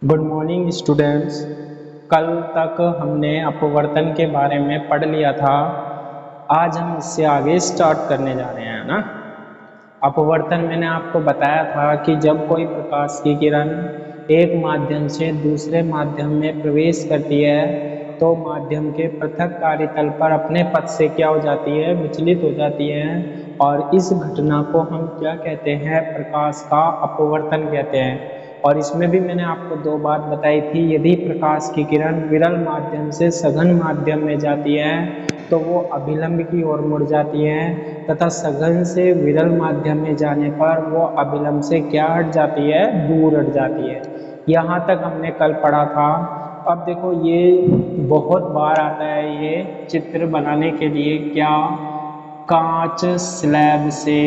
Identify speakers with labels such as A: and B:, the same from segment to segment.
A: Good morning students. कल तक हमने अपवर्तन के बारे में पढ़ लिया था। आज हम इससे आगे स्टार्ट करने जा रहे हैं ना। अपवर्तन मैंने आपको बताया था कि जब कोई प्रकाश की किरण एक माध्यम से दूसरे माध्यम में प्रवेश करती है तो माध्यम के पृथककारी तल पर अपने पथ से क्या हो जाती है, विचलित हो जाती है। और इस घटना को हम क्या कहते हैं, प्रकाश का अपवर्तन कहते हैं। और इसमें भी मैंने आपको दो बात बताई थी, यदि प्रकाश की किरण विरल माध्यम से सघन माध्यम में जाती है तो वो अभिलंब की ओर मुड़ जाती है, तथा सघन से विरल माध्यम में जाने पर वो अभिलंब से क्या हट जाती है, दूर हट जाती है। यहाँ तक हमने कल पढ़ा था। अब देखो, ये बहुत बार आता है ये चित्र बनाने के लिए, क्या कांच स्लैब से,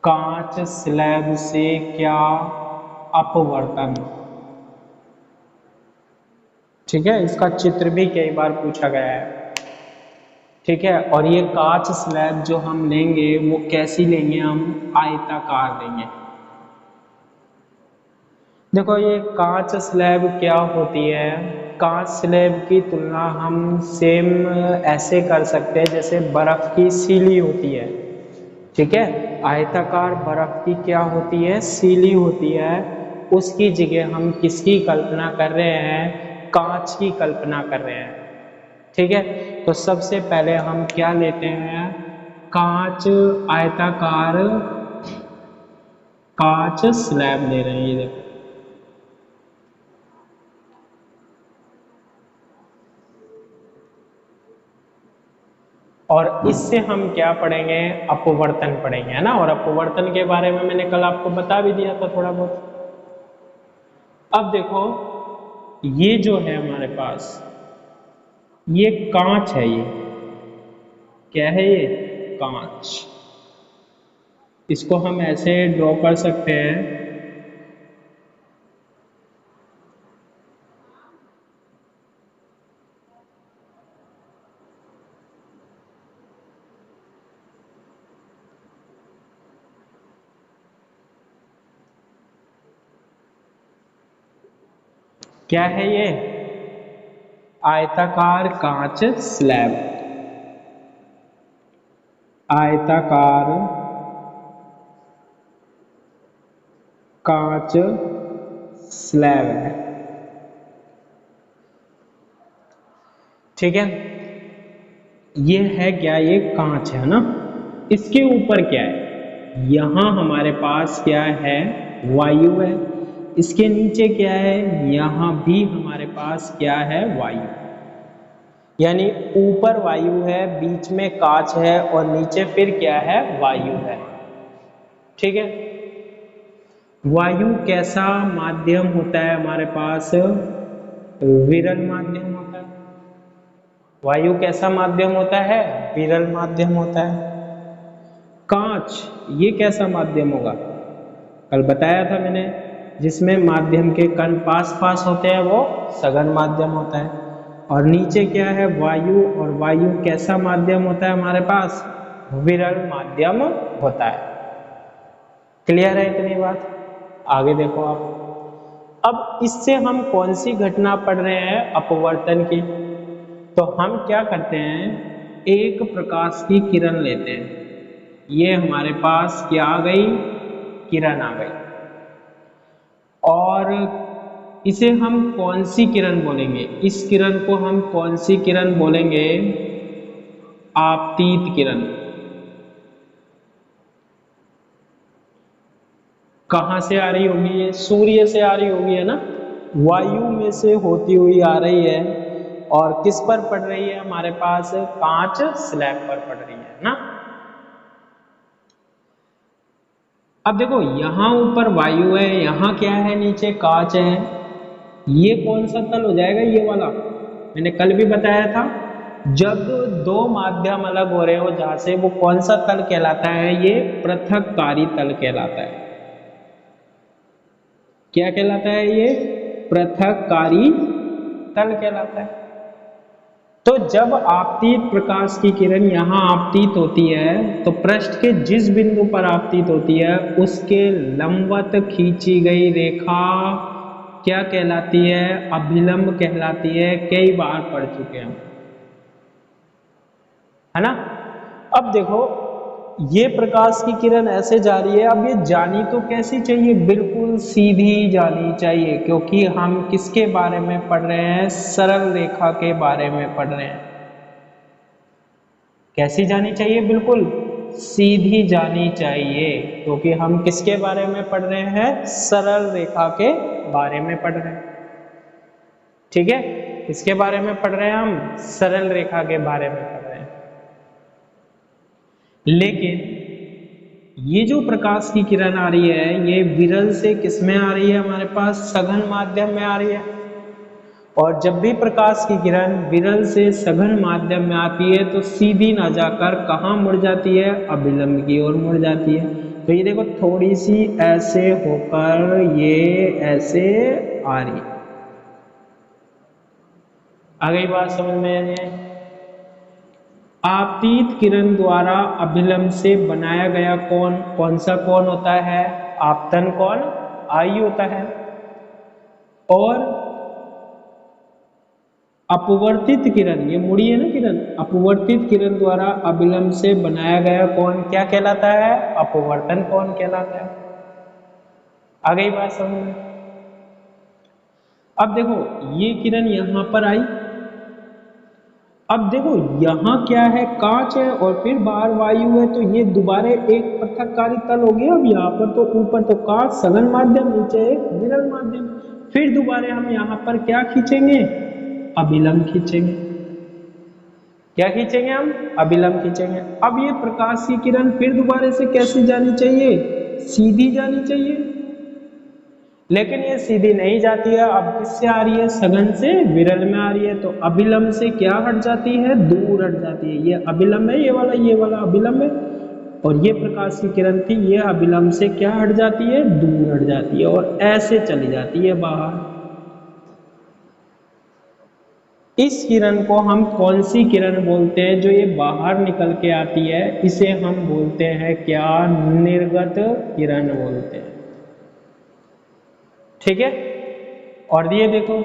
A: कांच स्लैब से क्या अपवर्तन। ठीक है, इसका चित्र भी कई बार पूछा गया है। ठीक है, और ये कांच स्लैब जो हम लेंगे वो कैसी लेंगे, हम आयताकार लेंगे। देखो, ये कांच स्लैब क्या होती है, कांच स्लैब की तुलना हम सेम ऐसे कर सकते हैं जैसे बर्फ की सीली होती है। ठीक है, आयताकार बर्फ की क्या होती है, सीली होती है। उसकी जगह हम किसकी कल्पना कर रहे हैं, कांच की कल्पना कर रहे हैं। ठीक है, तो सबसे पहले हम क्या लेते हैं, कांच आयताकार कांच स्लैब ले रहे हैं, ये देखो। और इससे हम क्या पढ़ेंगे, अपवर्तन पढ़ेंगे, है ना। और अपवर्तन के बारे में मैंने कल आपको बता भी दिया था थोड़ा बहुत। अब देखो, ये जो है हमारे पास, ये कांच है। ये क्या है, ये कांच। इसको हम ऐसे ड्रॉ कर सकते हैं, क्या है ये, आयताकार कांच स्लैब। आयताकार कांच स्लैब है। ठीक है, ये है क्या, ये कांच है ना। इसके ऊपर क्या है, यहां हमारे पास क्या है, वायु है। इसके नीचे क्या है, यहां भी हमारे पास क्या है, वायु। यानी ऊपर वायु है, बीच में कांच है, और नीचे फिर क्या है, वायु है। ठीक है, वायु कैसा माध्यम होता है हमारे पास, विरल माध्यम होता है। वायु कैसा माध्यम होता है, विरल माध्यम होता है। कांच ये कैसा माध्यम होगा, कल बताया था मैंने, जिसमें माध्यम के कण पास पास होते हैं वो सघन माध्यम होता है। और नीचे क्या है, वायु, और वायु कैसा माध्यम होता है हमारे पास, विरल माध्यम होता है। क्लियर है इतनी बात, आगे देखो आप। अब इससे हम कौन सी घटना पढ़ रहे हैं, अपवर्तन की। तो हम क्या करते हैं, एक प्रकाश की किरण लेते हैं। ये हमारे पास क्या आ गई, किरण आ गई। और इसे हम कौन सी किरण बोलेंगे, इस किरण को हम कौन सी किरण बोलेंगे, आपतित किरण। कहां से आ रही होगी, ये सूर्य से आ रही होगी, है ना। वायु में से होती हुई आ रही है, और किस पर पड़ रही है, हमारे पास कांच स्लैब पर पड़ रही है ना। अब देखो, यहां ऊपर वायु है, यहां क्या है, नीचे कांच है। ये कौन सा तल हो जाएगा, ये वाला। मैंने कल भी बताया था, जब दो माध्यम अलग हो रहे हो जहां से, वो कौन सा तल कहलाता है, ये पृथककारी तल कहलाता है। क्या कहलाता है, ये पृथककारी तल कहलाता है। तो जब आपतित प्रकाश की किरण यहाँ आपतित होती है तो पृष्ठ के जिस बिंदु पर आपतित होती है उसके लंबवत खींची गई रेखा क्या कहलाती है? अभिलंब कहलाती है। कई बार पढ़ चुके हैं हम, है ना। अब देखो ये प्रकाश की किरण ऐसे जा रही है, अब ये जानी तो कैसी चाहिए? बिल्कुल सीधी जानी चाहिए, क्योंकि हम किसके बारे में पढ़ रहे हैं? सरल रेखा के बारे में पढ़ रहे हैं। कैसी जानी चाहिए? बिल्कुल सीधी जानी चाहिए, क्योंकि हम किसके बारे में पढ़ रहे हैं? सरल रेखा के बारे में पढ़ रहे हैं। ठीक है, किसके बारे में पढ़ रहे हैं हम? सरल रेखा के बारे में पढ़ रहे हैं। लेकिन ये जो प्रकाश की किरण आ रही है ये विरल से किसमें आ रही है? हमारे पास सघन माध्यम में आ रही है। और जब भी प्रकाश की किरण विरल से सघन माध्यम में आती है तो सीधी ना जाकर कहाँ मुड़ जाती है? अभिलंब की ओर मुड़ जाती है। तो ये देखो थोड़ी सी ऐसे होकर ये ऐसे आ रही है। आ गई बात समझ में? आपतित किरण द्वारा अभिलंब से बनाया गया कोण कौन सा कोण होता है? आपतन कोण आई होता है। और अपवर्तित किरण, ये मुड़ी है ना किरण, अपवर्तित किरण द्वारा अभिलंब से बनाया गया कोण क्या कहलाता है? अपवर्तन कोण कहलाता है। आ गई बात समझ में? अब देखो ये किरण यहां पर आई, अब देखो यहाँ क्या है? कांच है और फिर बाहर वायु है, तो ये दोबारा एक पृथककारी तल हो गया। अब यहाँ पर तो ऊपर तो कांच सघन माध्यम, नीचे एक विरल माध्यम, फिर दोबारा हम यहाँ पर क्या खींचेंगे? अभिलंब खींचेंगे। क्या खींचेंगे हम? अभिलंब खींचेंगे। अब ये प्रकाश की किरण फिर दोबारा से कैसी जानी चाहिए? सीधी जानी चाहिए, लेकिन ये सीधी नहीं जाती है। अब किससे आ रही है? सघन से विरल में आ रही है। तो अभिलंब से क्या हट जाती है? दूर हट जाती है। ये अभिलंब है, ये वाला अभिलंब है, और ये प्रकाश की किरण थी, ये अभिलंब से क्या हट जाती है? दूर हट जाती है और ऐसे चली जाती है बाहर। इस किरण को हम कौन सी किरण बोलते हैं? जो ये बाहर निकल के आती है इसे हम बोलते हैं क्या? निर्गत किरण बोलते हैं। ठीक है, और ये देखो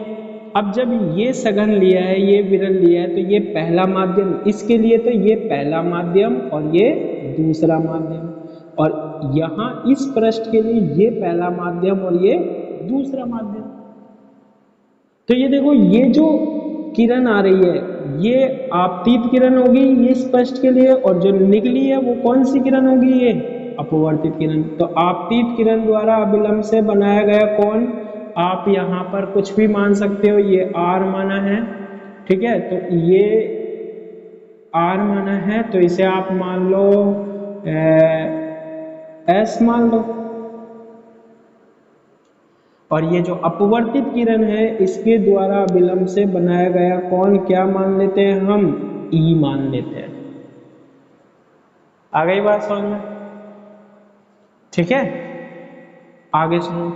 A: अब जब ये सघन लिया है, ये विरल लिया है, तो ये पहला माध्यम, इसके लिए तो ये पहला माध्यम और ये दूसरा माध्यम, और यहाँ इस पृष्ठ के लिए ये पहला माध्यम और ये दूसरा माध्यम। तो ये देखो ये जो किरण आ रही है ये आपतित किरण होगी ये इस पृष्ठ के लिए, और जो निकली है वो कौन सी किरण होगी? ये अपवर्तित किरण। तो आपतित किरण द्वारा अभिलंब से बनाया गया कोण आप यहाँ पर कुछ भी मान सकते हो, ये R माना है। ठीक है, तो ये R माना है, तो इसे आप मान लो S मान लो। और ये जो अपवर्तित किरण है इसके द्वारा अभिलंब से बनाया गया कोण क्या मान लेते हैं हम? E मान लेते हैं। आ गई बात समझ में? ठीक है, आगे सुनो।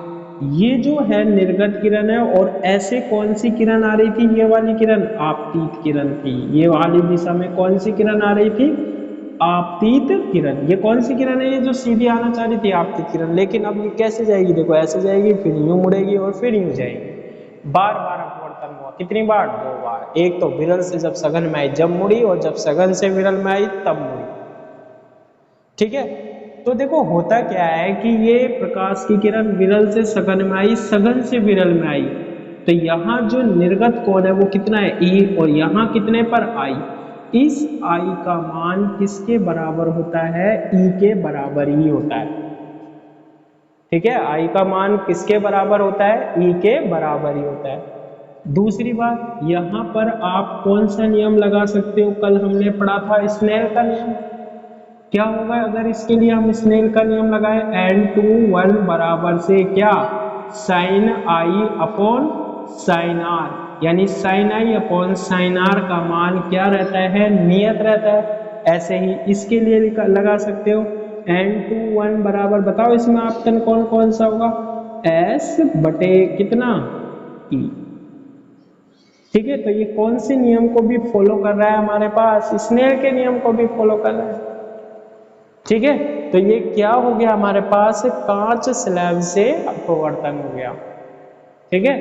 A: ये जो है निर्गत किरण है, और ऐसे कौन सी किरण आ रही थी? ये वाली किरण आपतित किरण थी। ये वाली दिशा में कौन सी किरण आ रही थी? आपतित किरण। ये कौन सी किरण है? ये जो सीधी आना चाह रही थी आपतित किरण, लेकिन अब ये कैसे जाएगी? देखो ऐसे जाएगी, फिर यूं मुड़ेगी और फिर यूं जाएगी। बार बार अपवर्तन हुआ। कितनी बार? 2 बार। एक तो विरल से जब सघन में आई जब मुड़ी, और जब सघन से विरल में आई तब मुड़ी। ठीक है, तो देखो होता क्या है कि ये प्रकाश की किरण विरल से सघन में आई, सघन से विरल में आई, तो यहाँ जो निर्गत कोण है वो कितना है? E, और यहाँ कितने पर? I। इस I का मान किसके बराबर होता है? E के बराबर ही होता है। ठीक है, I का मान किसके बराबर होता है? E के बराबर ही होता है। दूसरी बात, यहाँ पर आप कौन सा नियम लगा सकते हो? कल हमने पढ़ा था स्नेल का नियम। क्या होगा अगर इसके लिए हम स्नेल का नियम लगाए? n/1 बराबर से क्या? sin I upon sin r, यानी sin I upon sin r का मान क्या रहता है? नियत रहता है। ऐसे ही इसके लिए लगा सकते हो n/1 बराबर, बताओ इसमें आपतन कौन कौन सा होगा? s बटे कितना? E। ठीक है, तो ये कौन से नियम को भी फॉलो कर रहा है हमारे पास, स्नेल के नियम को भी फॉलो कर रहा है। ठीक है, तो ये क्या हो गया हमारे पास, कांच स्लैब से अपवर्तन हो गया। ठीक है,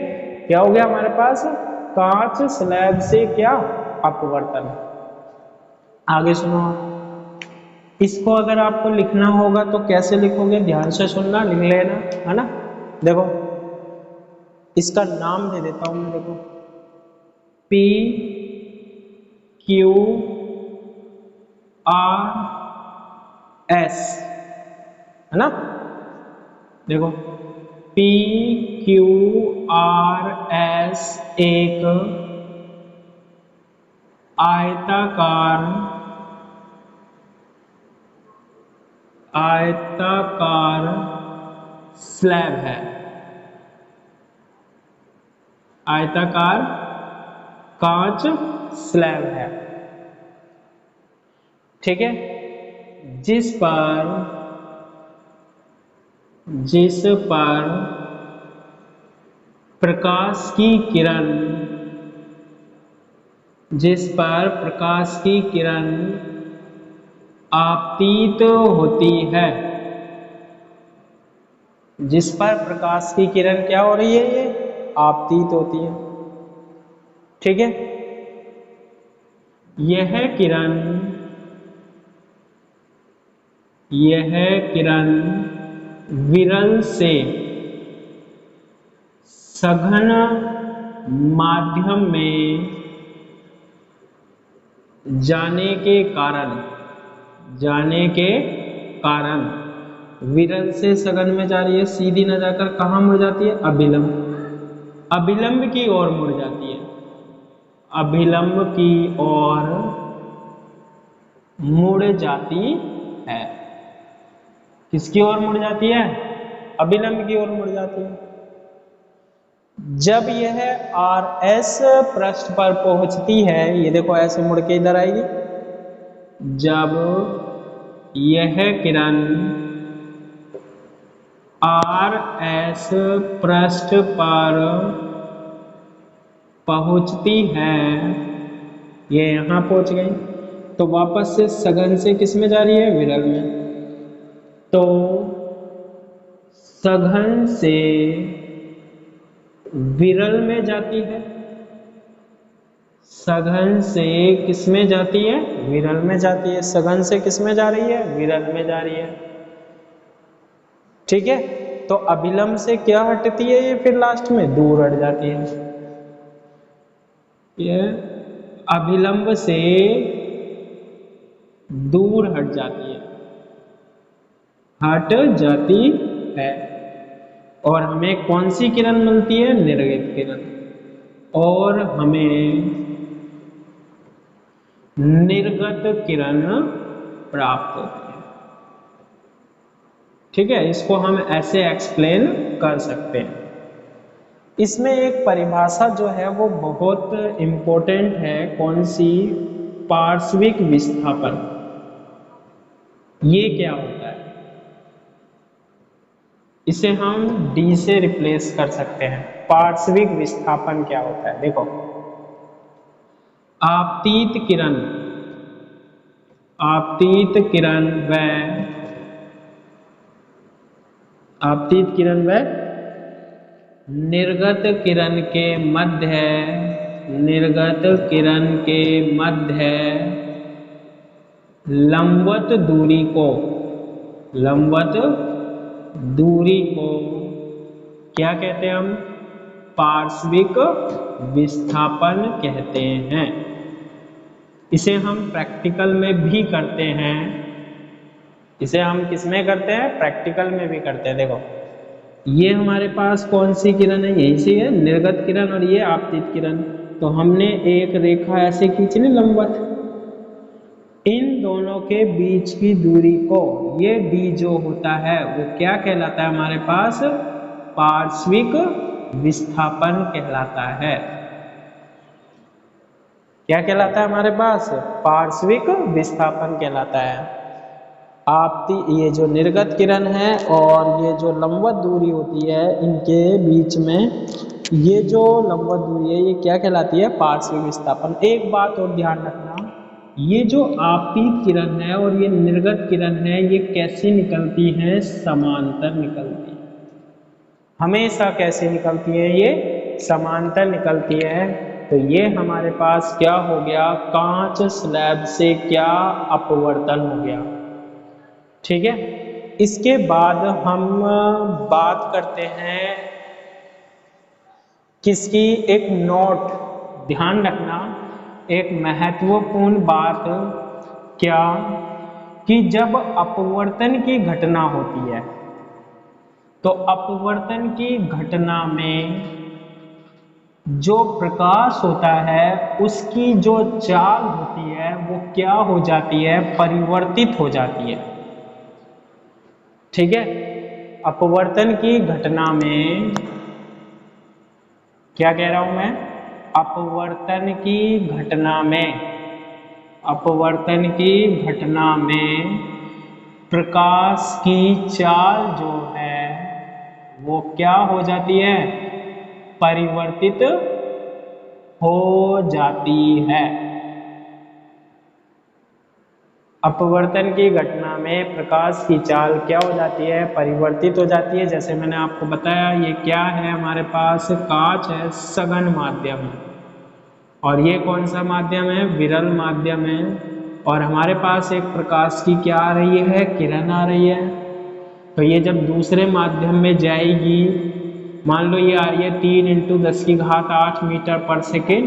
A: क्या हो गया हमारे पास, कांच स्लैब से क्या, अपवर्तन। आगे सुनो, इसको अगर आपको लिखना होगा तो कैसे लिखोगे, ध्यान से सुनना, लिख लेना, है ना। देखो इसका नाम दे देता हूं मैं, देखो P Q R S, है ना। देखो P Q R S एक आयताकार स्लैब है, आयताकार कांच स्लैब है। ठीक है, जिस पर प्रकाश की किरण, जिस पर प्रकाश की किरण आपतित होती है, जिस पर प्रकाश की किरण क्या हो रही है, ये आपतित होती है। ठीक है, यह किरण विरल से सघन माध्यम में जाने के कारण विरल से सघन में जा रही है, सीधी न जाकर कहां मुड़ जाती है, अभिलंब की ओर मुड़ जाती है, अभिलंब की ओर मुड़ जाती है। किसकी ओर मुड़ जाती है, अभिलंब की ओर मुड़ जाती है। जब यह RS पृष्ठ पर पहुंचती है, ये देखो ऐसे मुड़ के इधर आएगी, जब यह किरण RS पृष्ठ पर पहुंचती है, ये यहां पहुंच गई, तो वापस से सघन से किस में जा रही है, विरल में। तो सघन से विरल में जाती है, सघन से किस में जाती है, विरल में जाती है। सघन से किस में जा रही है, विरल में जा रही है। ठीक है, तो अभिलंब से क्या हटती है, ये फिर लास्ट में दूर हट जाती है। ये अभिलंब से दूर हट जाती है, और हमें कौन सी किरण मिलती है, निर्गत किरण, और हमें निर्गत किरण प्राप्त होती है। ठीक है, इसको हम ऐसे एक्सप्लेन कर सकते हैं। इसमें एक परिभाषा जो है वो बहुत इंपॉर्टेंट है, कौन सी, पार्श्विक विस्थापन। ये क्या होता है, इसे हम D से रिप्लेस कर सकते हैं। पार्श्विक विस्थापन क्या होता है, देखो आपतित किरण व निर्गत किरण के मध्य लंबवत दूरी को क्या कहते हैं, हम पार्श्विक विस्थापन कहते हैं। इसे हम प्रैक्टिकल में भी करते हैं, इसे हम किस में करते हैं, प्रैक्टिकल में भी करते हैं। देखो ये हमारे पास कौन सी किरण है, यही सी है, निर्गत किरण, और ये आपतित किरण। तो हमने एक रेखा ऐसे खींचनी लंबवत, इन दोनों के बीच की दूरी को, ये D जो होता है वो क्या कहलाता है हमारे पास, पार्श्विक विस्थापन कहलाता है। क्या कहलाता है हमारे पास, पार्श्विक विस्थापन कहलाता है। ये जो निर्गत किरण है और ये जो लंबवत दूरी होती है, इनके बीच में ये जो लंबवत दूरी है ये क्या कहलाती है? पार्श्विक विस्थापन। एक बात और ध्यान रखना, ये जो आपतित किरण है और ये निर्गत किरण है ये कैसी निकलती हैं? समांतर निकलती है। हमेशा कैसे निकलती है? ये समांतर निकलती है। तो ये हमारे पास क्या हो गया? कांच स्लैब से क्या अपवर्तन हो गया। ठीक है, इसके बाद हम बात करते हैं किसकी? एक नोट, ध्यान रखना, एक महत्वपूर्ण बात क्या कि जब अपवर्तन की घटना होती है तो अपवर्तन की घटना में जो प्रकाश होता है उसकी जो चाल होती है वो क्या हो जाती है? परिवर्तित हो जाती है। ठीक है, अपवर्तन की घटना में क्या कह रहा हूं मैं? अपवर्तन की घटना में, अपवर्तन की घटना में प्रकाश की चाल जो है वो क्या हो जाती है? परिवर्तित हो जाती है। अपवर्तन की घटना में प्रकाश की चाल क्या हो जाती है? परिवर्तित हो जाती है। जैसे मैंने आपको बताया ये क्या है? हमारे पास कांच है, सघन माध्यम है, और ये कौन सा माध्यम है? विरल माध्यम है। और हमारे पास एक प्रकाश की क्या आ रही है? किरण आ रही है। तो ये जब दूसरे माध्यम में जाएगी, मान लो ये आ रही है 3 × 10⁸ मीटर पर सेकेंड,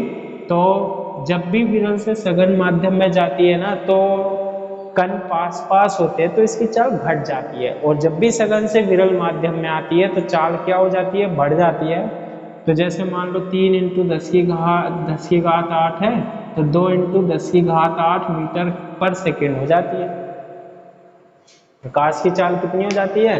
A: तो जब भी विरल से सघन माध्यम में जाती है ना तो कण पास पास होते हैं तो इसकी चाल घट जाती है, और जब भी सघन से विरल माध्यम में आती है तो चाल क्या हो जाती है? बढ़ जाती है। तो जैसे मान लो 3 × 10⁸ है तो 2 × 10⁸ मीटर पर सेकेंड हो जाती है। प्रकाश की चाल कितनी हो जाती है?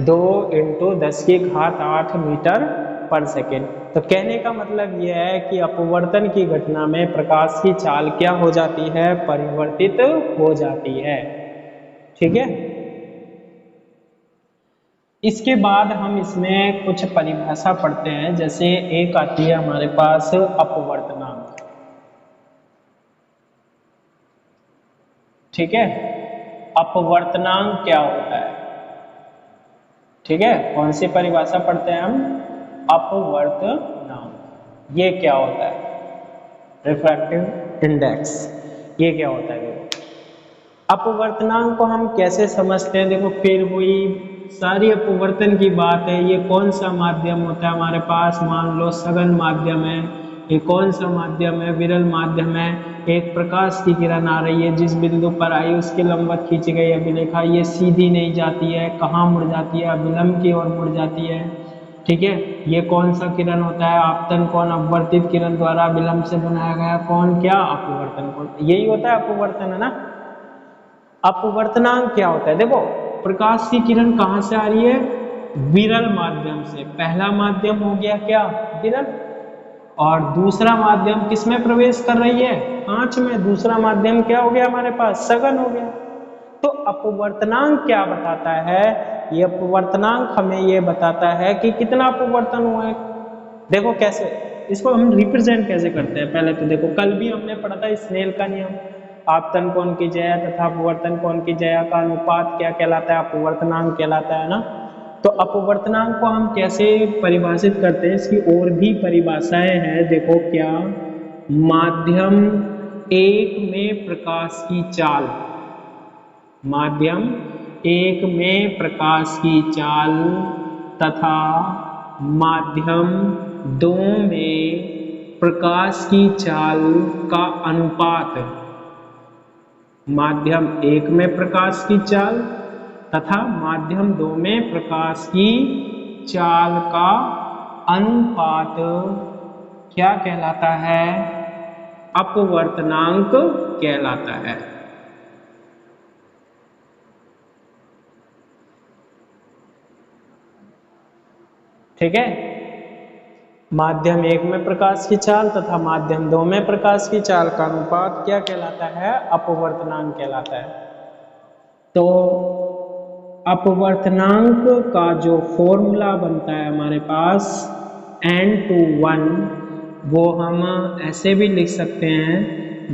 A: 2 × 10⁸ मीटर पर सेकेंड। तो कहने का मतलब यह है कि अपवर्तन की घटना में प्रकाश की चाल क्या हो जाती है? परिवर्तित हो जाती है। ठीक है, इसके बाद हम इसमें कुछ परिभाषा पढ़ते हैं। जैसे एक आती है हमारे पास अपवर्तनांक। ठीक है, अपवर्तनांक क्या होता है? ठीक है, कौन सी परिभाषा पढ़ते हैं हम? अपवर्तनांक। ये क्या होता है? Refractive index. ये क्या होता है? देखो, अपवर्तनांक को हम कैसे समझते हैं? देखो, फिर वही सारी अपवर्तन की बात है। ये कौन सा माध्यम होता है हमारे पास? मान लो सघन माध्यम है। ये कौन सा माध्यम है? विरल माध्यम है। एक प्रकाश की किरण आ रही है, जिस बिंदु पर आई उसके लंबवत खींची गई अभिलेखा, ये सीधी नहीं जाती है, कहाँ मुड़ जाती है? अभिलंब की ओर मुड़ जाती है। ठीक है, ये कौन सा किरण होता है? आपतन कोण अपवर्तित किरण द्वारा विलंब से बनाया गया कौन? क्या? अपवर्तन कोण। यही होता है अपवर्तन, है ना। अपवर्तनांक क्या होता है? देखो, प्रकाश की किरण कहां से आ रही है? विरल माध्यम से। पहला माध्यम हो गया क्या? विरल। और दूसरा माध्यम किसमें प्रवेश कर रही है? कांच में। दूसरा माध्यम क्या हो गया हमारे पास? सघन हो गया। तो अपवर्तनांक क्या बताता है? ये अपवर्तनांक हमें ये बताता है कि कितना अपवर्तन हुआ है। देखो कैसे इसको हम रिप्रेजेंट कैसे करते हैं। पहले तो देखो, कल भी हमने पढ़ा था स्नेल का नियम। आपतन कोण की ज्या तथा अपवर्तन कोण की ज्या का अनुपात क्या कहलाता है? अपवर्तनांक कहलाता है ना। तो अपवर्तनांक को हम कैसे परिभाषित करते हैं? इसकी और भी परिभाषाएं हैं। देखो क्या, माध्यम एक में प्रकाश की चाल, माध्यम एक में प्रकाश की चाल तथा माध्यम दो में प्रकाश की चाल का अनुपात। माध्यम एक में प्रकाश की चाल तथा माध्यम दो में प्रकाश की चाल का अनुपात क्या कहलाता है? अपवर्तनांक कहलाता है। ठीक है, माध्यम एक में प्रकाश की चाल तथा माध्यम दो में प्रकाश की चाल का अनुपात क्या कहलाता है? अपवर्तनांक कहलाता है। तो अपवर्तनांक का जो फॉर्मूला बनता है हमारे पास N21 वो हम ऐसे भी लिख सकते हैं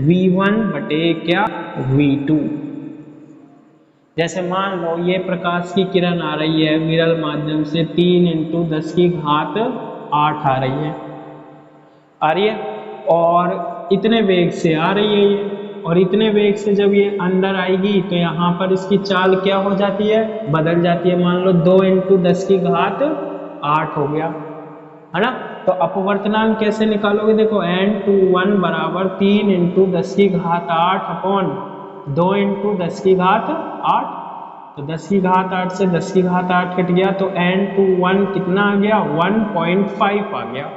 A: V1 बटे क्या V2। जैसे मान लो ये प्रकाश की किरण आ रही है विरल माध्यम से 3 × 10⁸ आ रही है और इतने वेग से आ रही है ये, और इतने वेग से जब ये अंदर आएगी तो यहाँ पर इसकी चाल क्या हो जाती है, बदल जाती है। मान लो 2 × 10⁸ हो गया, है ना। तो अपवर्तनांक कैसे निकालोगे, देखो N21 बराबर 3 × 10⁸ अपॉन 2 × 10⁸। तो 10⁸ से 10⁸ कट गया तो N21 कितना आ गया, 1.5 आ गया।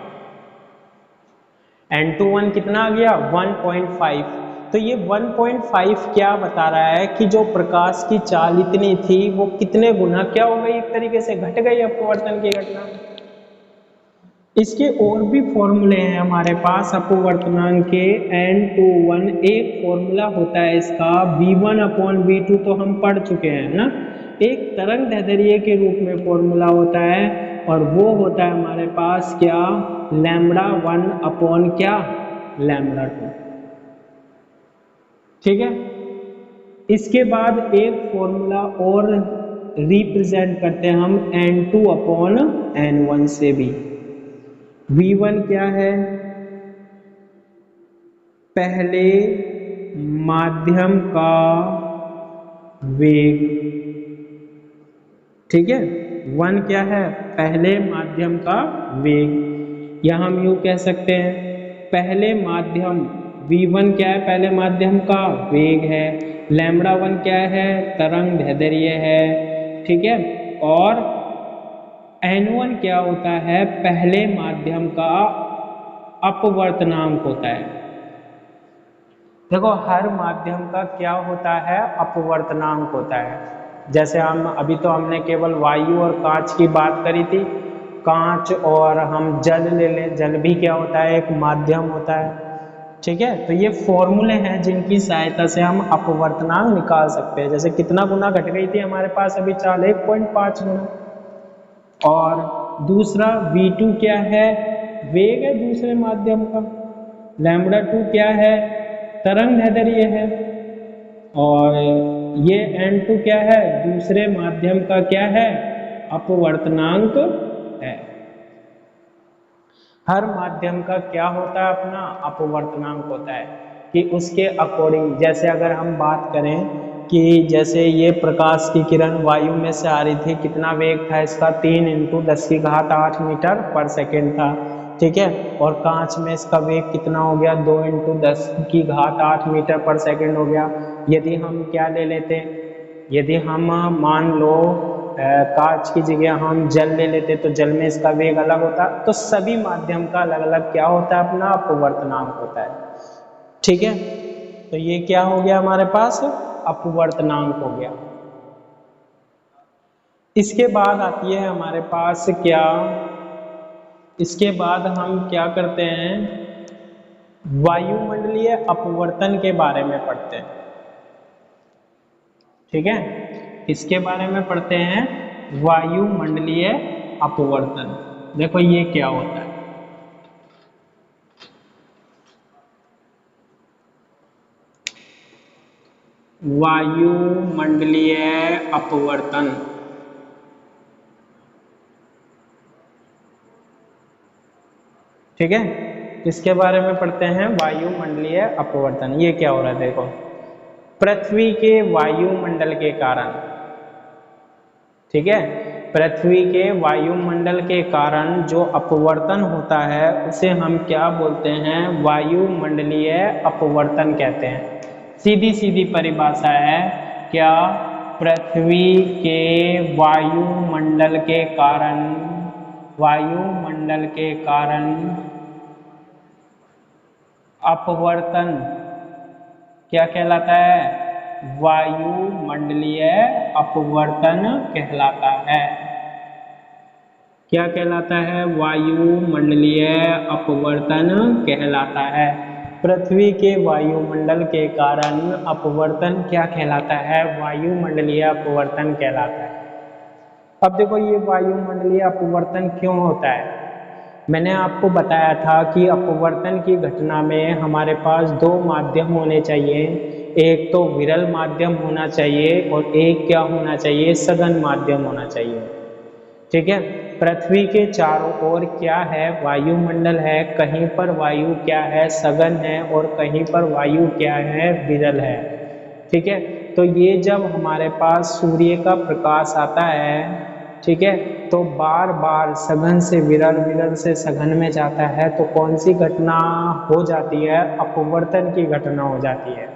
A: N21 कितना आ गया, 1.5। तो ये 1.5 क्या बता रहा है कि जो प्रकाश की चाल इतनी थी वो कितने गुना क्या हो गई, एक तरीके से घट गई अपवर्तन की घटना। इसके और भी फॉर्मूले हैं हमारे पास अपवर्तनांक के। N21 एक फॉर्मूला होता है इसका V1/V2, तो हम पढ़ चुके हैं ना, एक तरंग दैर्ध्य के रूप में फॉर्मूला होता है, और वो होता है हमारे पास क्या, λ1 क्या λ2। ठीक है। इसके बाद एक फॉर्मूला और रिप्रेजेंट करते हैं हम N2/N1 से भी। V1 क्या है, पहले माध्यम का वेग। ठीक है, 1 क्या है, पहले माध्यम का वेग, या हम यूं कह सकते हैं पहले माध्यम V1 क्या है, पहले माध्यम का वेग है। λ1 क्या है, तरंग दैर्ध्य है। ठीक है, और N1 क्या होता है, पहले माध्यम का अपवर्तनांक होता है। देखो हर माध्यम का क्या होता है, अपवर्तनांक होता है। जैसे हम अभी तो हमने केवल वायु और कांच की बात करी थी, कांच और हम जल ले लें, जल भी क्या होता है, एक माध्यम होता है। ठीक है, तो ये फॉर्मूले हैं जिनकी सहायता से हम अपवर्तनांक निकाल सकते हैं। जैसे कितना गुना घट गई थी हमारे पास अभी चाल, 1.5 गुना। और दूसरा V2 क्या है, वेग है दूसरे माध्यम का। λ2 क्या है, तरंग दैर्ध्य है। और ये N2 क्या है, दूसरे माध्यम का क्या है, अपवर्तनांक है। हर माध्यम का क्या होता है, अपना अपवर्तनांक होता है कि उसके अकॉर्डिंग। जैसे अगर हम बात करें कि जैसे ये प्रकाश की किरण वायु में से आ रही थी, कितना वेग था इसका, 3 × 10⁸ मीटर/सेकंड था। ठीक है, और कांच में इसका वेग कितना हो गया, 2 × 10⁸ मीटर/सेकंड हो गया। यदि हम क्या ले लेते, यदि हम मान लो कांच की जगह हम जल ले लेते तो जल में इसका वेग अलग होता। तो सभी माध्यम का अलग अलग क्या होता है, अपना अपवर्तनांक होता है। ठीक है, तो ये क्या हो गया हमारे पास, अपवर्तनांक हो गया। इसके बाद आती है हमारे पास क्या, इसके बाद हम क्या करते हैं, वायुमंडलीय अपवर्तन के बारे में पढ़ते हैं। ठीक है, इसके बारे में पढ़ते हैं वायुमंडलीय अपवर्तन। देखो ये क्या होता है, वायुमंडलीय अपवर्तन। ठीक है, इसके बारे में पढ़ते हैं वायुमंडलीय अपवर्तन। ये क्या हो रहा है, देखो पृथ्वी के वायुमंडल के कारण, ठीक है, पृथ्वी के वायुमंडल के कारण जो अपवर्तन होता है उसे हम क्या बोलते हैं, वायुमंडलीय अपवर्तन कहते हैं। सीधी सीधी परिभाषा है क्या, पृथ्वी के वायुमंडल के कारण, वायुमंडल के कारण अपवर्तन क्या कहलाता है, वायुमंडलीय अपवर्तन कहलाता है। क्या कहलाता है, वायुमंडलीय अपवर्तन कहलाता है। पृथ्वी के वायुमंडल के कारण अपवर्तन क्या कहलाता है, वायुमंडलीय अपवर्तन कहलाता है। अब देखो ये वायुमंडलीय अपवर्तन क्यों होता है, मैंने आपको बताया था कि अपवर्तन की घटना में हमारे पास दो माध्यम होने चाहिए, एक तो विरल माध्यम होना चाहिए और एक क्या होना चाहिए, सघन माध्यम होना चाहिए। ठीक है, पृथ्वी के चारों ओर क्या है, वायुमंडल है, कहीं पर वायु क्या है, सघन है, और कहीं पर वायु क्या है, विरल है। ठीक है, तो ये जब हमारे पास सूर्य का प्रकाश आता है, ठीक है, तो बार बार सघन से विरल, विरल से सघन में जाता है, तो कौन सी घटना हो जाती है, अपवर्तन की घटना हो जाती है।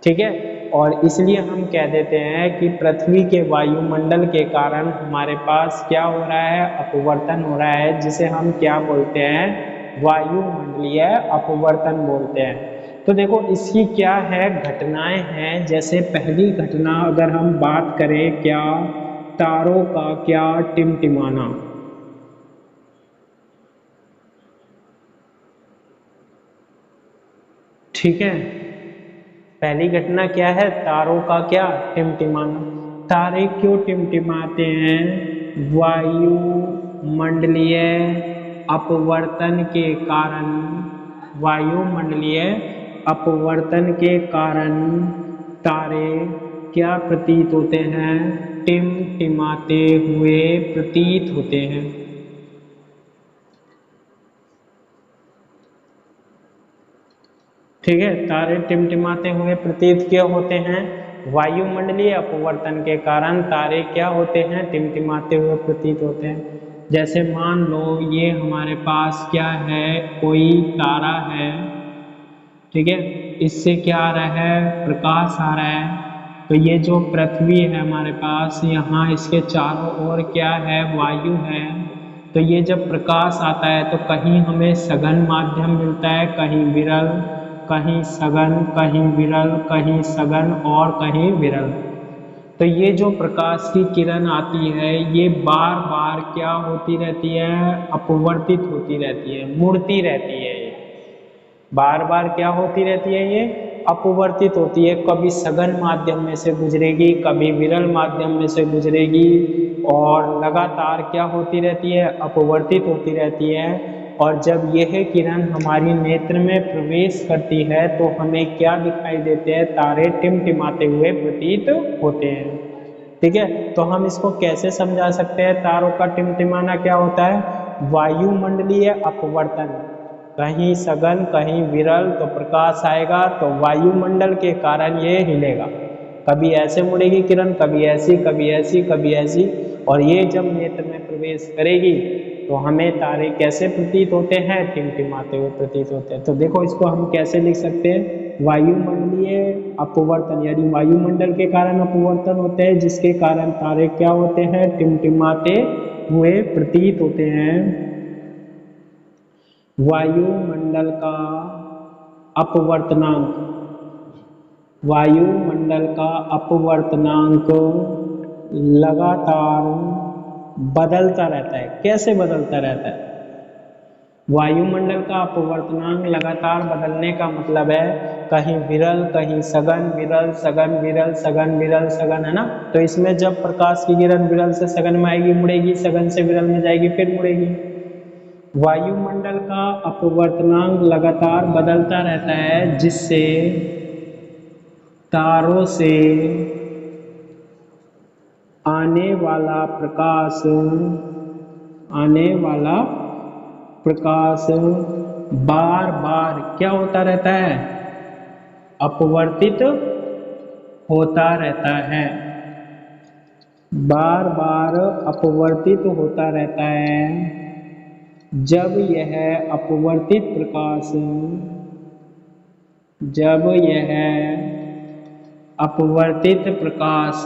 A: ठीक है, और इसलिए हम कह देते हैं कि पृथ्वी के वायुमंडल के कारण हमारे पास क्या हो रहा है, अपवर्तन हो रहा है, जिसे हम क्या बोलते हैं, वायुमंडलीय अपवर्तन बोलते हैं। तो देखो इसकी क्या है, घटनाएं हैं। जैसे पहली घटना अगर हम बात करें, क्या, तारों का क्या टिमटिमाना। ठीक है, पहली घटना क्या है, तारों का क्या टिमटिमाना। तारे क्यों टिमटिमाते हैं, वायुमंडलीय अपवर्तन के कारण। वायुमंडलीय अपवर्तन के कारण तारे क्या प्रतीत होते हैं, टिमटिमाते हुए प्रतीत होते हैं। ठीक है, तारे टिमटिमाते हुए प्रतीत क्यों होते हैं, वायुमंडलीय अपवर्तन के कारण तारे क्या होते हैं, टिमटिमाते हुए प्रतीत होते हैं। जैसे मान लो ये हमारे पास क्या है, कोई तारा है, ठीक है, इससे क्या आ रहा है, प्रकाश आ रहा है। तो ये जो पृथ्वी है हमारे पास, यहाँ इसके चारों ओर क्या है, वायु है। तो ये जब प्रकाश आता है तो कहीं हमें सघन माध्यम मिलता है, कहीं विरल, कहीं सघन, कहीं विरल, कहीं सघन और कहीं विरल। तो ये जो प्रकाश की किरण आती है, ये बार बार क्या होती रहती है, अपवर्तित होती रहती है, मुड़ती रहती है। ये बार बार क्या होती रहती है, ये अपवर्तित होती है। कभी सघन माध्यम में से गुजरेगी, कभी विरल माध्यम में से गुजरेगी, और लगातार क्या होती रहती है, अपवर्तित होती रहती है। और जब यह किरण हमारी नेत्र में प्रवेश करती है तो हमें क्या दिखाई देते हैं, तारे टिमटिमाते हुए प्रतीत होते हैं। ठीक है, तो हम इसको कैसे समझा सकते हैं, तारों का टिमटिमाना क्या होता है, वायुमंडलीय अपवर्तन, कहीं सघन कहीं विरल, तो प्रकाश आएगा तो वायुमंडल के कारण ये हिलेगा, कभी ऐसे मुड़ेगी किरण, कभी ऐसी, कभी ऐसी, कभी ऐसी, और ये जब नेत्र में प्रवेश करेगी तो हमें तारे कैसे प्रतीत होते हैं, टिमटिमाते हुए प्रतीत होते हैं। तो देखो इसको हम कैसे लिख सकते हैं, वायुमंडलीय अपवर्तन, यानी वायुमंडल के कारण अपवर्तन होते हैं, जिसके कारण तारे क्या होते हैं, टिमटिमाते हुए प्रतीत होते हैं। वायुमंडल का अपवर्तनांक, वायुमंडल का अपवर्तनांक लगातार बदलता रहता है। कैसे बदलता रहता है, वायुमंडल का अपवर्तनांक लगातार बदलने का मतलब है कहीं विरल, कहीं सघन, विरल सघन, विरल सघन, विरल सघन, है ना। तो इसमें जब प्रकाश की किरण विरल से सघन में आएगी, मुड़ेगी, सघन से विरल में जाएगी, फिर मुड़ेगी। वायुमंडल का अपवर्तनांक लगातार बदलता रहता है, जिससे तारों से आने वाला प्रकाश, आने वाला प्रकाश बार बार क्या होता रहता है, अपवर्तित होता रहता है, बार बार अपवर्तित होता रहता है। जब यह अपवर्तित प्रकाश, जब यह अपवर्तित प्रकाश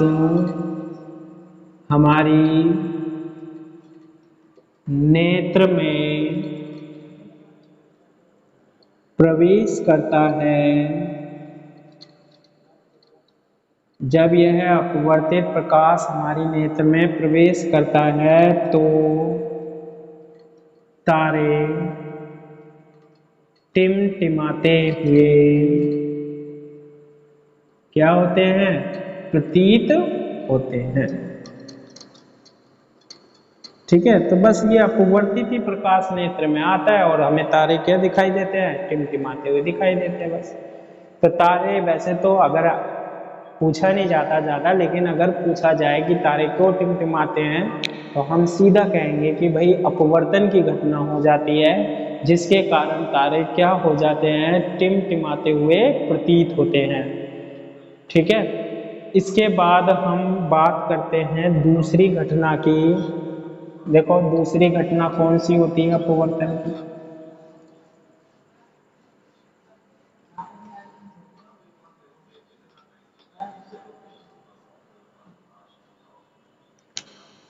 A: हमारी नेत्र में प्रवेश करता है, जब यह अपवर्तित प्रकाश हमारी नेत्र में प्रवेश करता है तो तारे टिमटिमाते हुए क्या होते हैं, प्रतीत होते हैं। ठीक है, तो बस ये अपवर्तित ही प्रकाश नेत्र में आता है और हमें तारे क्या दिखाई देते हैं, टिमटिमाते हुए दिखाई देते हैं बस। तो तारे वैसे तो अगर पूछा नहीं जाता ज़्यादा, लेकिन अगर पूछा जाए कि तारे क्यों टिमटिमाते हैं तो हम सीधा कहेंगे कि भाई अपवर्तन की घटना हो जाती है, जिसके कारण तारे क्या हो जाते हैं, टिमटिमाते हुए प्रतीत होते हैं। ठीक है, इसके बाद हम बात करते हैं दूसरी घटना की। देखो दूसरी घटना कौन सी होती है अपवर्तन की।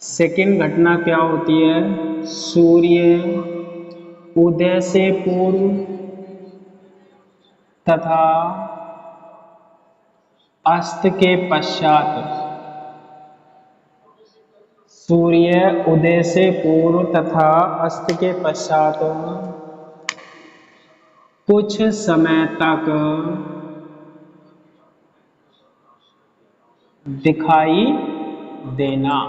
A: सेकंड घटना क्या होती है, सूर्य उदय से पूर्व तथा अस्त के पश्चात। सूर्य उदय से पूर्व तथा अस्त के पश्चात कुछ समय तक दिखाई देना।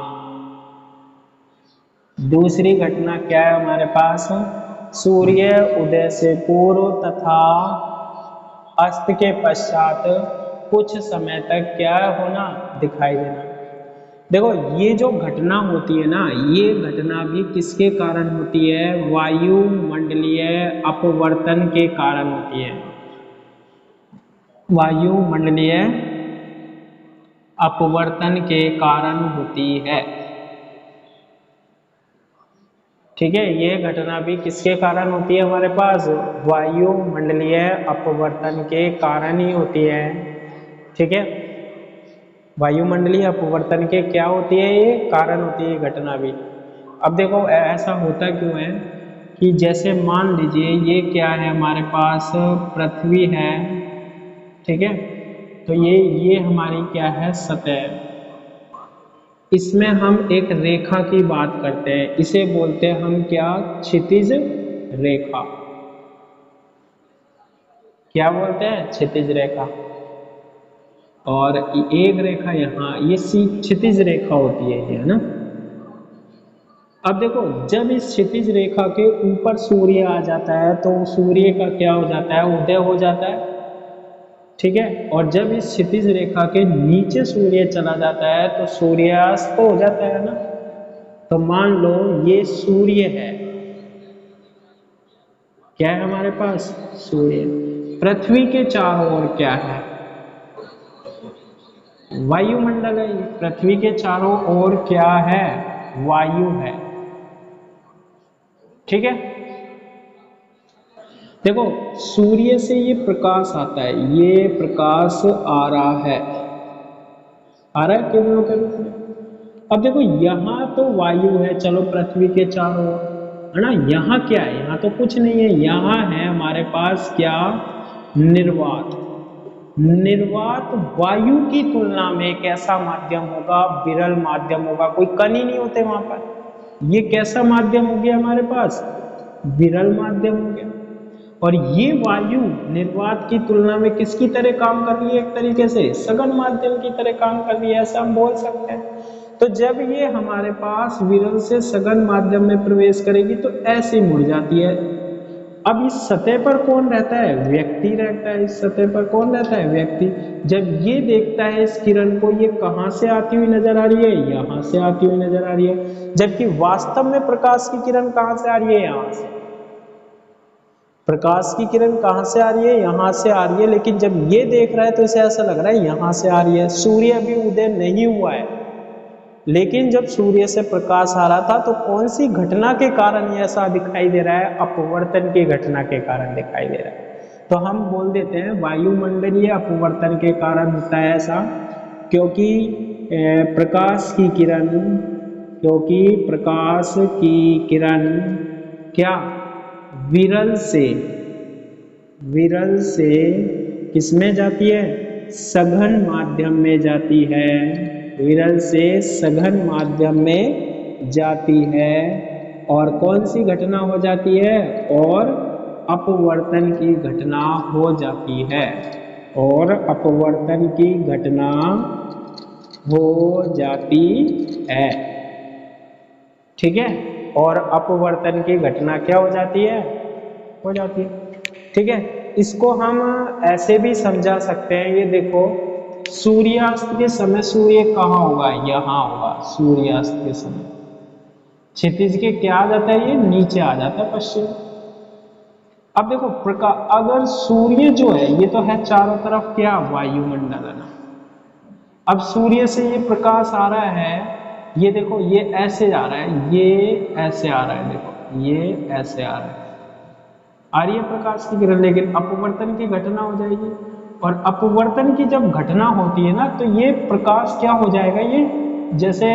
A: दूसरी घटना क्या है हमारे पास, सूर्य उदय से पूर्व तथा अस्त के पश्चात कुछ समय तक क्या होना, दिखाई देना। देखो ये जो घटना होती है ना, ये घटना भी किसके कारण होती है, वायुमंडलीय अपवर्तन के कारण होती है। वायुमंडलीय अपवर्तन के कारण होती है। ठीक है, ये घटना भी किसके कारण होती है हमारे पास, वायुमंडलीय अपवर्तन के कारण ही होती है। ठीक है, वायुमंडलीय अपवर्तन के क्या होती है, ये कारण होती है घटना भी। अब देखो ऐसा होता क्यों है कि जैसे मान लीजिए ये क्या है हमारे पास, पृथ्वी है। ठीक है, तो ये हमारी क्या है, सतह। इसमें हम एक रेखा की बात करते हैं, इसे बोलते हैं हम क्या, क्षितिज रेखा। क्या बोलते हैं, क्षितिज रेखा। और एक रेखा यहाँ, ये क्षितिज रेखा होती है ये, है ना। अब देखो जब इस क्षितिज रेखा के ऊपर सूर्य आ जाता है तो सूर्य का क्या हो जाता है, उदय हो जाता है। ठीक है, और जब इस क्षितिज रेखा के नीचे सूर्य चला जाता है तो सूर्यास्त हो जाता है ना। तो मान लो ये सूर्य है, क्या है हमारे पास, सूर्य। पृथ्वी के चारों ओर क्या है, वायुमंडल है। पृथ्वी के चारों ओर क्या है, वायु है। ठीक है, देखो सूर्य से ये प्रकाश आता है, ये प्रकाश आ रहा है, आ रहा है किरणों के रूप में। अब देखो यहाँ तो वायु है, चलो पृथ्वी के चारों ओर, है ना। यहाँ क्या है, यहाँ तो कुछ नहीं है, यहाँ है हमारे पास क्या, निर्वात। निर्वात वायु की तुलना में एक ऐसा माध्यम होगा, विरल माध्यम होगा, कोई कण ही नहीं होते वहां पर। ये कैसा माध्यम हो गया हमारे पास, विरल माध्यम हो गया। और ये वायु निर्वात की तुलना में किसकी तरह काम कर रही है, एक तरीके से सघन माध्यम की तरह काम कर रही है, ऐसा हम बोल सकते हैं। तो जब ये हमारे पास विरल से सघन माध्यम में प्रवेश करेगी तो ऐसे मुड़ जाती है। अब इस सतह पर कौन रहता है, व्यक्ति रहता है। इस सतह पर कौन रहता है, व्यक्ति। जब ये देखता है इस किरण को, ये कहां से आती हुई नजर आ रही है, यहां से आती हुई नजर आ रही है। जबकि वास्तव में प्रकाश की किरण कहां से आ रही है, यहां से। प्रकाश की किरण कहां से आ रही है, यहां से आ रही है। लेकिन जब ये देख रहा है तो इसे ऐसा लग रहा है यहां से आ रही है। सूर्य अभी उदय नहीं हुआ है, लेकिन जब सूर्य से प्रकाश आ रहा था तो कौन सी घटना के कारण ये ऐसा दिखाई दे रहा है, अपवर्तन की घटना के कारण दिखाई दे रहा है। तो हम बोल देते हैं वायुमंडलीय अपवर्तन के कारण होता है ऐसा, क्योंकि प्रकाश की किरण, क्योंकि प्रकाश की किरण क्या, विरल से, विरल से किसमें जाती है, सघन माध्यम में जाती है। विरल से सघन माध्यम में जाती है और कौन सी घटना हो जाती है, और अपवर्तन की घटना हो जाती है, और अपवर्तन की घटना हो जाती है। ठीक है, और अपवर्तन की घटना क्या हो जाती है, हो जाती है। ठीक है, इसको हम ऐसे भी समझा सकते हैं, ये देखो सूर्यास्त के समय सूर्य कहाँ होगा, यहाँ होगा सूर्यास्त के समय, क्षितिज के क्या आ जाता है, ये नीचे आ जाता है पश्चिम। अब देखो प्रकाश, अगर सूर्य जो है ये तो है चारों तरफ क्या, वायुमंडल है ना, अब सूर्य से ये प्रकाश आ रहा है, ये देखो ये ऐसे जा रहा है, ये ऐसे आ रहा है, देखो ये ऐसे आ रहा है, आ रही है प्रकाश की किरण, लेकिन अपवर्तन की घटना हो जाएगी, और अपवर्तन की जब घटना होती है ना तो ये प्रकाश क्या हो जाएगा, ये जैसे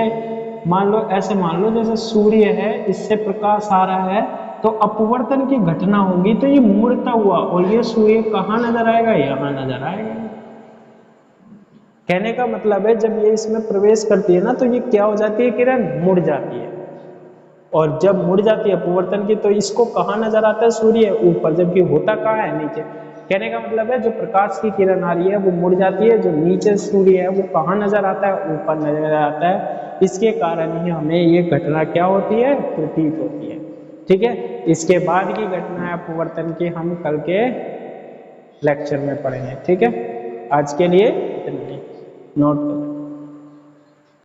A: मान लो, ऐसे मान लो जैसे सूर्य है, इससे प्रकाश आ रहा है, तो अपवर्तन की घटना होगी तो ये मुड़ता हुआ, और ये सूर्य कहाँ नजर आएगा, यहाँ नजर आएगा। कहने का मतलब है जब ये इसमें प्रवेश करती है ना तो ये क्या हो जाती है, किरण मुड़ जाती है, और जब मुड़ जाती है अपवर्तन की तो इसको कहाँ नजर आता है, सूर्य ऊपर, जबकि होता कहाँ है, नीचे। कहने का मतलब है जो प्रकाश की किरण आ रही है वो मुड़ जाती है, जो नीचे सूर्य है वो कहाँ नजर आता है, ऊपर नजर आता है, इसके कारण ही हमें ये घटना क्या होती है, प्रतीत होती है। ठीक है, इसके बाद की घटना है अपवर्तन की, हम कल के लेक्चर में पढ़ेंगे। ठीक है, आज के लिए इतना ही, नोट करो।